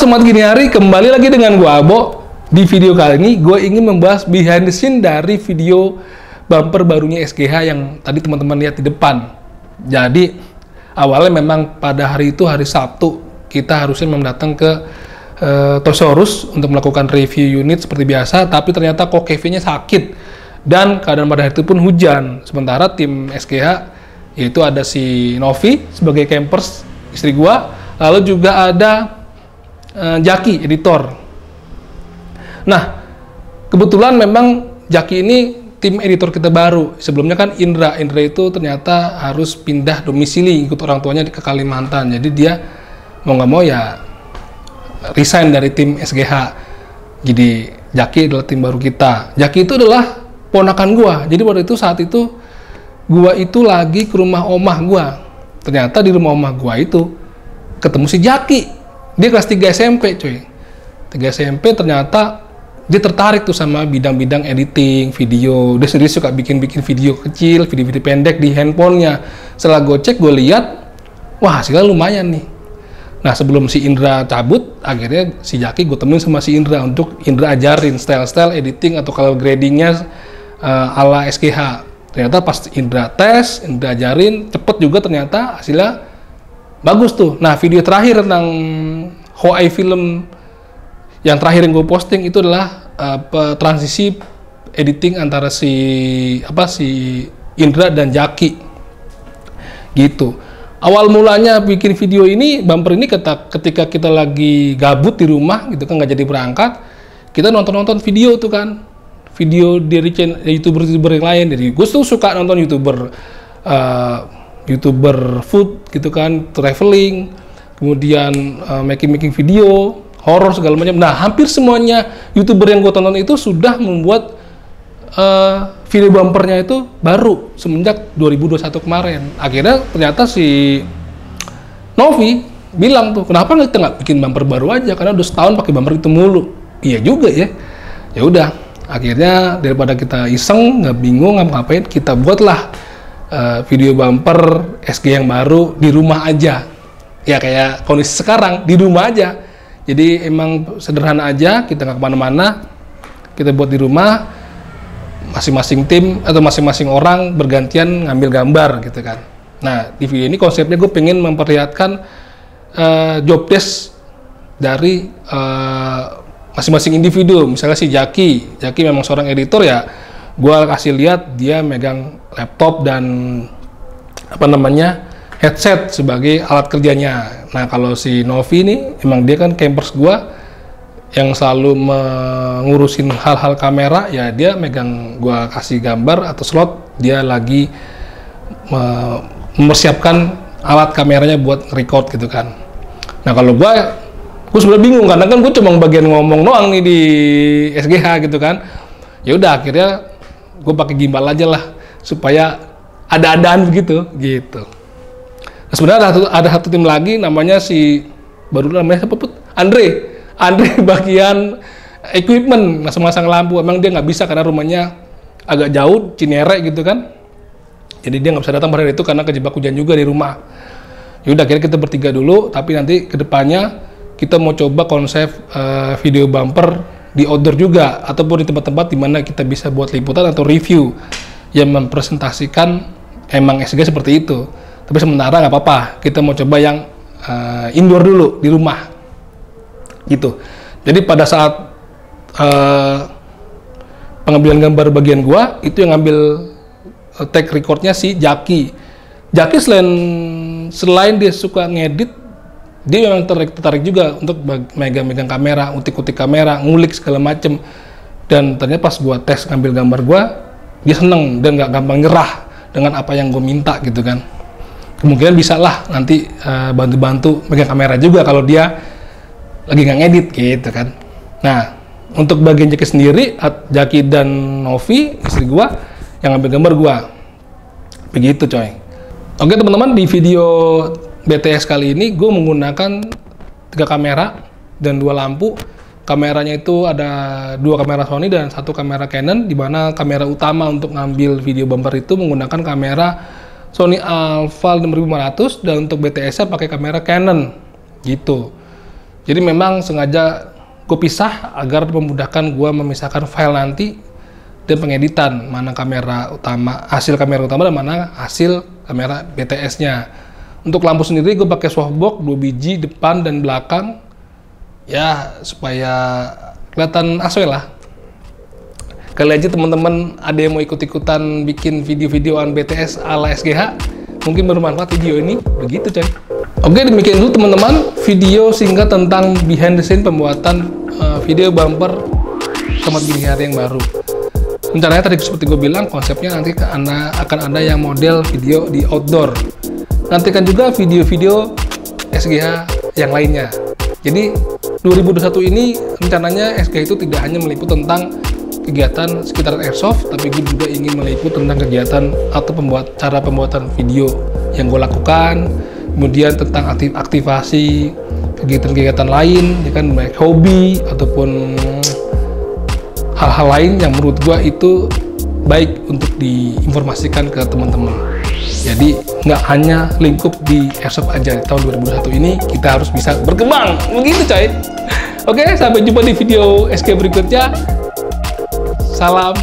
Sobat Gini Hari, kembali lagi dengan gua Abo. Di video kali ini gue ingin membahas behind the scene dari video bumper barunya SGH yang tadi teman-teman lihat di depan. Jadi awalnya memang pada hari itu, hari Sabtu, kita harusnya mendatang ke Tosaurus untuk melakukan review unit seperti biasa, tapi ternyata kok Kevin-nya sakit dan keadaan pada hari itu pun hujan. Sementara tim SGH, yaitu ada si Novi sebagai campers, istri gua, lalu juga ada Jaki, editor. Nah, kebetulan memang Jaki ini tim editor kita baru. Sebelumnya kan Indra itu ternyata harus pindah domisili ikut orang tuanya ke Kalimantan. Jadi dia mau nggak mau ya resign dari tim SGH. Jadi Jaki adalah tim baru kita. Jaki itu adalah ponakan gua. Jadi pada itu saat itu gua itu lagi ke rumah omah gua. Ternyata di rumah omah gua itu ketemu si Jaki. Dia kelas 3 SMP cuy. 3 SMP ternyata dia tertarik tuh sama bidang-bidang editing video. Dia sendiri suka bikin-bikin video kecil, video-video pendek di handphonenya. Setelah gue cek, gue lihat, wah hasilnya lumayan nih. Nah sebelum si Indra cabut, akhirnya si Jaki gue temenin sama si Indra untuk Indra ajarin style-style editing atau color gradingnya ala SGH. Ternyata pas Indra tes, Indra ajarin, cepet juga ternyata hasilnya bagus tuh. Nah video terakhir tentang Hawaii film yang terakhir yang gue posting itu adalah transisi editing antara si Indra dan Jaki gitu. Awal mulanya bikin video ini, bumper ini ketika kita lagi gabut di rumah gitu kan, nggak jadi berangkat, kita nonton video tuh kan, video dari youtuber yang lain. Jadi gue tuh suka nonton youtuber food gitu kan, traveling, kemudian making video horor segala macam. Nah hampir semuanya youtuber yang gue tonton itu sudah membuat video bumpernya itu baru semenjak 2021 kemarin. Akhirnya ternyata si Novi bilang tuh, kenapa kita nggak bikin bumper baru aja, karena udah setahun pakai bumper itu mulu. Iya juga ya. Ya udah, akhirnya daripada kita iseng nggak bingung ngapain, kita buatlah video bumper SG yang baru di rumah aja. Ya kayak kondisi sekarang, di rumah aja. Jadi emang sederhana aja, kita nggak kemana-mana, kita buat di rumah, masing-masing tim atau masing-masing orang bergantian ngambil gambar gitu kan. Nah di video ini konsepnya gue pengen memperlihatkan job desk dari masing-masing individu. Misalnya si Jaki memang seorang editor ya, gue kasih lihat dia megang laptop dan headset sebagai alat kerjanya. Nah kalau si Novi ini emang dia kan campers gua yang selalu mengurusin hal-hal kamera, ya dia megang gua kasih gambar atau slot, dia lagi mempersiapkan alat kameranya buat record gitu kan. Nah kalau gua sebenarnya bingung karena kan gua cuma bagian ngomong doang nih di SGH gitu kan. Ya udah akhirnya gua pakai gimbal aja lah supaya ada-adaan begitu gitu. Nah, sebenarnya ada satu tim lagi namanya namanya siapa Put? Andre bagian equipment, masang lampu. Emang dia nggak bisa karena rumahnya agak jauh, Cinere gitu kan. Jadi dia nggak bisa datang pada hari itu karena kejebak hujan juga di rumah. Yaudah akhirnya kita bertiga dulu, tapi nanti kedepannya kita mau coba konsep video bumper di outdoor juga, ataupun di tempat-tempat di mana kita bisa buat liputan atau review yang mempresentasikan emang SG seperti itu. Tapi sementara nggak apa-apa, kita mau coba yang indoor dulu di rumah gitu. Jadi pada saat pengambilan gambar bagian gua itu yang ngambil take recordnya si Jaki selain dia suka ngedit, dia memang tertarik juga untuk megang kamera, utik-utik kamera, ngulik segala macem. Dan ternyata pas gua tes ngambil gambar gua, dia seneng dan nggak gampang nyerah dengan apa yang gue minta gitu kan. Kemungkinan bisa lah nanti bantu-bantu megang kamera juga kalau dia lagi nggak ngedit gitu kan. Nah untuk bagian Jaki sendiri, Jaki dan Novi istri gua yang ngambil gambar gua begitu coy. Oke teman-teman, di video BTS kali ini gue menggunakan 3 kamera dan 2 lampu. Kameranya itu ada 2 kamera Sony dan 1 kamera Canon, di mana kamera utama untuk ngambil video bumper itu menggunakan kamera Sony Alpha 6500 dan untuk BTS-nya pakai kamera Canon gitu. Jadi memang sengaja gue pisah agar memudahkan gue memisahkan file nanti dan pengeditan, mana kamera utama, hasil kamera utama, dan mana hasil kamera BTS-nya. Untuk lampu sendiri gue pakai softbox 2 biji depan dan belakang, ya supaya kelihatan asli lah. Kali aja teman-teman ada yang mau ikut-ikutan bikin video-videoan BTS ala SGH, mungkin bermanfaat video ini. Begitu coy. Oke, demikian dulu teman-teman video singkat tentang behind the scene pembuatan video bumper Selamat Dini Hari yang baru. Rencananya tadi seperti gue bilang, konsepnya nanti akan ada yang model video di outdoor. Nantikan juga video-video SGH yang lainnya. Jadi 2021 ini rencananya SGH itu tidak hanya meliput tentang kegiatan sekitar airsoft, tapi gue juga ingin meliput tentang kegiatan atau cara pembuatan video yang gue lakukan, kemudian tentang aktivasi kegiatan-kegiatan lain, ya kan, baik hobi ataupun hal-hal lain yang menurut gue itu baik untuk diinformasikan ke teman-teman. Jadi nggak hanya lingkup di airsoft aja. Di tahun 2021 ini kita harus bisa berkembang, begitu coy. Oke, sampai jumpa di video SK berikutnya. Salam